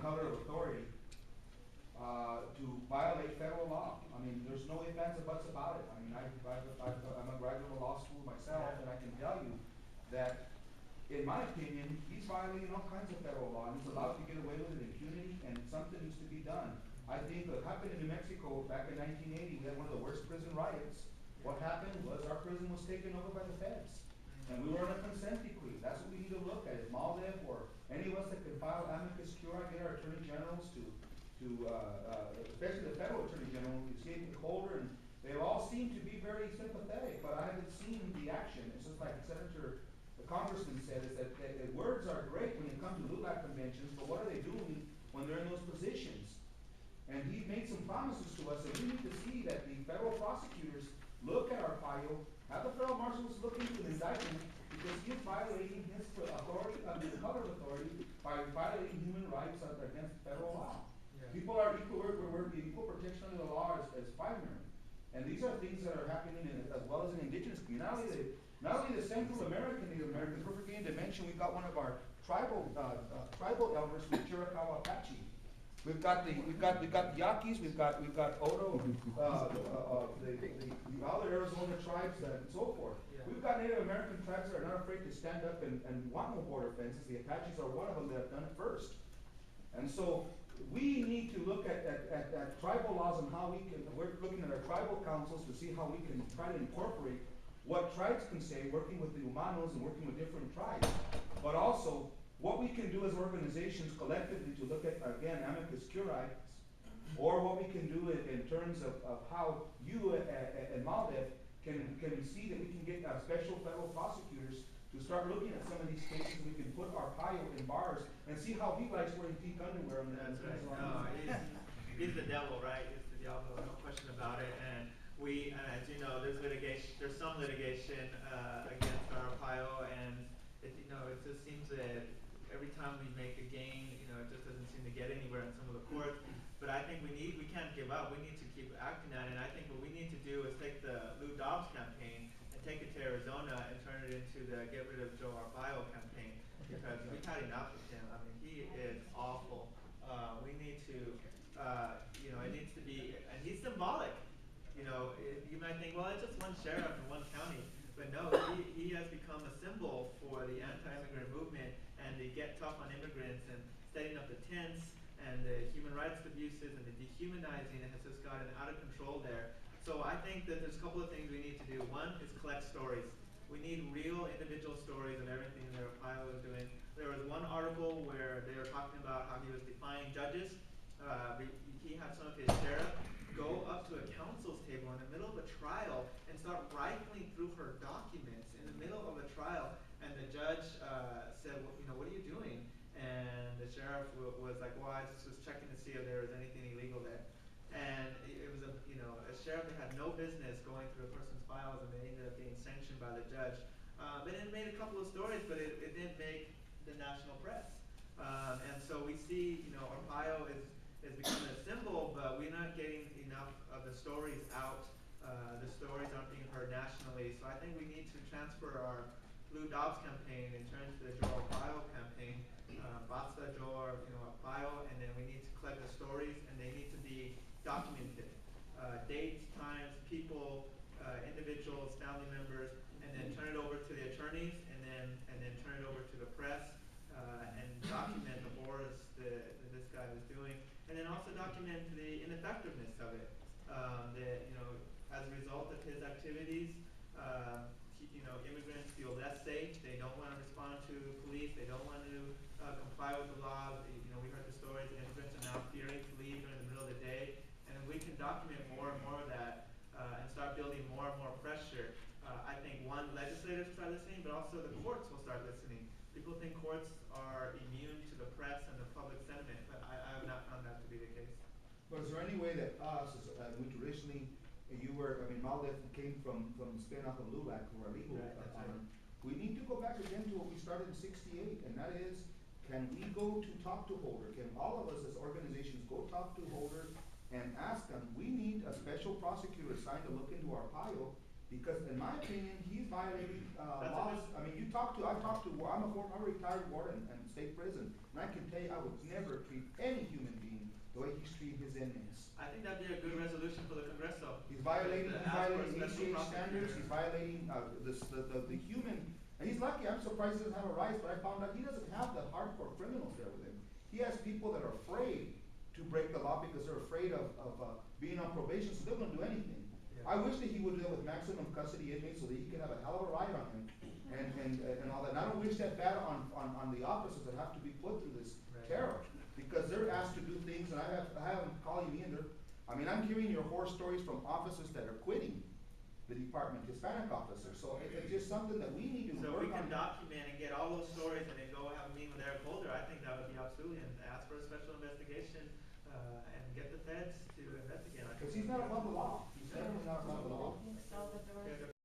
color of authority to violate federal law. I mean, there's no ifs, ands, or buts about it. I mean, I'm a graduate of law school myself, and I can tell you that, in my opinion, he's violating all kinds of federal law, and he's allowed to get away with it impunity, and something needs to be done. I think what happened in New Mexico back in 1980, we had one of the worst prison riots. What happened was our prison was taken over by the feds. And we were on a consent decree. That's what we need to look at. If Maldev or any of us that can file amicus curiae, get our attorney generals to especially the federal attorney general, Escape Holder, and they all seem to be very sympathetic, but I haven't seen the action. It's just like the congressman said, is that words are great when it comes to LULAC conventions, but what are they doing when they're in those positions? And he made some promises to us, and we need to see that the federal prosecutors look at our file, have the federal marshals look into an indictment, because he's violating his authority, the color of authority, by violating human rights against federal law. Yeah. People are equal, we're equal protection under the law as primary. And these are things that are happening as well as in indigenous communities. Not only the Central American Native Americans, we're forgetting to mention we've got one of our tribal elders with Chiricahua Apache. We've got the Yaquis, we've got Odo, the other Arizona tribes and so forth. Yeah. We've got Native American tribes that are not afraid to stand up and want no border fences. The Apaches are one of them that have done it first. And so we need to look at tribal laws and how we can, we're looking at our tribal councils to see how we can try to incorporate what tribes can say, working with the Humanos and working with different tribes, but also what we can do as organizations collectively to look at, again, amicus curiae, or what we can do in terms of how you and Maldev can see that we can get special federal prosecutors to start looking at some of these cases. We can put our Arpaio in bars and see how he likes wearing pink underwear. That's right. No, he's the devil, right? He's the diablo, no question about it. And as you know, there's some litigation against our Arpaio, and it just seems that every time we make a gain, it just doesn't seem to get anywhere in some of the courts. But I think we can't give up. We need to keep acting at it. And I think what we need to do is take the Lou Dobbs campaign and take it to Arizona and turn it into the Get Rid of Joe Arpaio campaign, because we've had enough with him. I mean, he is awful. We need to, it needs to be, and he's symbolic. You might think, well, it's just one sheriff in one county. But no, he has become a symbol for the anti-immigrant movement and the get tough on immigrants and setting up the tents and the human rights abuses and the dehumanizing that has just gotten out of control there. So I think that there's a couple of things we need to do. One is collect stories. We need real individual stories of everything that Arpaio is doing. There was one article where they were talking about how he was defying judges. He had some of his sheriff go up to a counsel's table in the middle of a trial and start rifling through her documents in the middle of a trial. And the judge said, well, what are you doing? And the sheriff was like, well, I just was checking to see if there was anything illegal there. And it was a sheriff that had no business going through a person's files, and they ended up being sanctioned by the judge. But it made a couple of stories, but it didn't make the national press. And so we see, Arpaio is becoming a symbol, but we're not getting enough of the stories out. The stories aren't being heard nationally. So I think we need to transfer our Lou Dobbs campaign and turn to the Joe Arpaio campaign. Basta Joe Arpaio, and then we need to collect the stories, and they need to be documented. Dates, times, people, individuals, family members, and then turn it over to the attorneys, and then turn it over to the press, and document the horrors that this guy was doing, and then also document the ineffectiveness of it. As a result of his activities, immigrants feel less safe. They don't want to respond to police. They don't want to comply with the law. We heard the stories. Immigrants are now fearing to leave during the middle of the day. And if we can document more and more of that and start building more and more pressure, I think, one, legislators will start listening, but also the courts will start listening. People think courts are immune to the press and the public sentiment, but I have not found that to be the case. But is there any way that we traditionally, Maldev came from the spin-off of LULAC, who are legal. Right. We need to go back again to what we started in '68, and that is, can we go to talk to Holder? Can all of us as organizations go talk to Holder and ask them, we need a special prosecutor assigned to look into Arpaio, Because in my opinion, he's violating, That's a laws. good- I mean, I've talked to, I'm a retired warden in state prison, and I can tell you, I would never treat any human being the way he's treating his inmates. I think that'd be a good resolution for the Congreso. He's violating, To he's ask for a violating special ACA standards, prosecutor. he's violating, the human, and he's lucky, I'm surprised he doesn't have a rights, but I found out he doesn't have the hardcore criminals there with him. He has people that are afraid to break the law because they're afraid of being on probation, so they're gonna do anything. Yeah. I wish that he would do it with maximum custody inmates so that he could have a hell of a ride on him and all that. And I don't wish that bad on the officers that have to be put through this Right. terror. Because they're asked to do things, and I have them calling me, and I mean, I'm hearing your horror stories from officers that are quitting the department, Hispanic officers, so it's just something that we need to So work we can on.